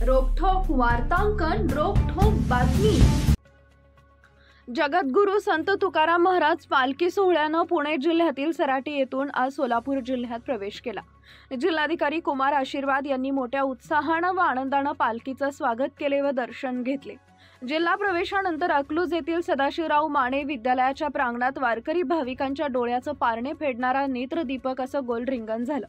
रोखठोक वार्तांकन, रोखठोक बातमी। जगद्गुरू संत तुकाराम महाराज पालखी सोहळ्यानं पुणे जिल्ह्यातील सराटी येथून आज सोलापूर जिल्ह्यात प्रवेश केला। जिल्हाधिकारी कुमार आशीर्वाद यांनी मोठ्या उत्साहानं व आनंदानं पालखीचं स्वागत केले व दर्शन घेतले। जिल्हा प्रवेशानंतर अकलूज येथील सदाशिवराव माने विद्यालयाच्या प्रांगणात वारकरी भाविकांच्या डोळ्याचं पारणे फेडणारा नेत्रदीपक असं गोल रिंगण झालं।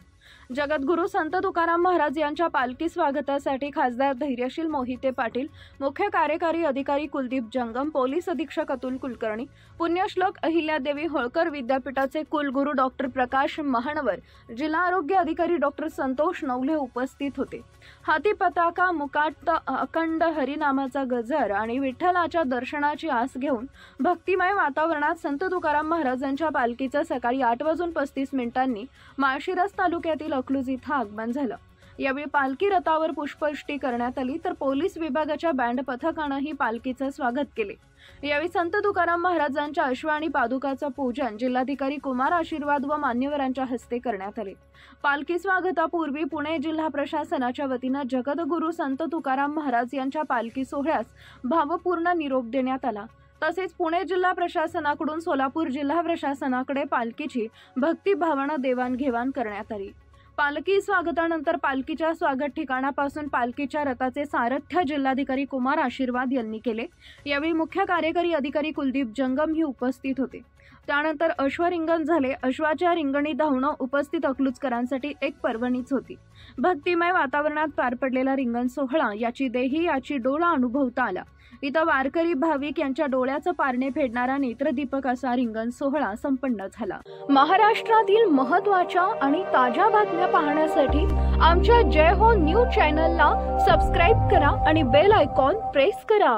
जगद्गुरू संत तुकाराम महाराज यांच्या पालखी स्वागतासाठी खासदार धैर्यशील मोहिते पाटील, मुख्य कार्यकारी अधिकारी कुलदीप जंगम, पोलीस अधीक्षक अतुल कुलकर्णी, पुण्यश्लोक अहिल्यादेवी होळकर विद्यापीठाचे कुलगुरू डॉक्टर प्रकाश महानवर, जिल्हा आरोग्य अधिकारी डॉक्टर संतोष नवले उपस्थित होते। हाती पताका, मुकाट अखंड हरिनामाचा गजर आणि विठ्ठलाच्या दर्शनाची आस घेऊन भक्तिमय वातावरणात संत तुकाराम महाराजांच्या पालखीचं सकाळी 8:35 माळशिरस तालुक्यातील अकलूज इथं आगमन झालं। यावेळी पालखी रथावर पुष्पवृष्टी करण्यात आली तर पोलीस विभागाच्या बँड पथकानंही पालखीचं स्वागत केले। यावेळी संत तुकाराम महाराजांच्या अश्व आणि पादुकाचं पूजन जिल्हाधिकारी कुमार आशीर्वाद व मान्यवरांच्या हस्ते करण्यात आले। पालखी स्वागतापूर्वी पुणे जिल्हा प्रशासनाच्या वतीनं जगद्गुरू संत तुकाराम महाराज यांच्या पालखी सोहळ्यास भावपूर्ण निरोप देण्यात आला। तसेच पुणे जिल्हा प्रशासनाकडून सोलापूर जिल्हा प्रशासनाकडे पालखीची भक्तिभावानं देवाणघेवाण करण्यात आली। पालखी स्वागतानंतर पालखीच्या स्वागत ठिकाणापासून पालखीच्या रथाचे सारथ्य जिल्हाधिकारी कुमार आशीर्वाद यांनी केले। यावेळी मुख्य कार्यकारी अधिकारी कुलदीप जंगम ही उपस्थित होते। त्यानंतर अश्वरिंगण झाले। अश्वाच्या रिंगणी धावणं उपस्थित अकलूजकरांसाठी एक पर्वणीच होती। भक्तिमय वातावरणात पार पडलेला रिंगण सोहळा याची देही याची डोळा अनुभवता आला। इथं वारकरी भाविक यांच्या डोळ्याचं पारणे फेडणारा नेत्रदीपक असा रिंगण सोहळा संपन्न झाला। महाराष्ट्रातील महत्त्वाच्या आणि ताज्या बातम्या पाहण्यासाठी आमच्या जय हो न्यूज चॅनलला सबस्क्राइब करा आणि बेल आयकॉन प्रेस करा।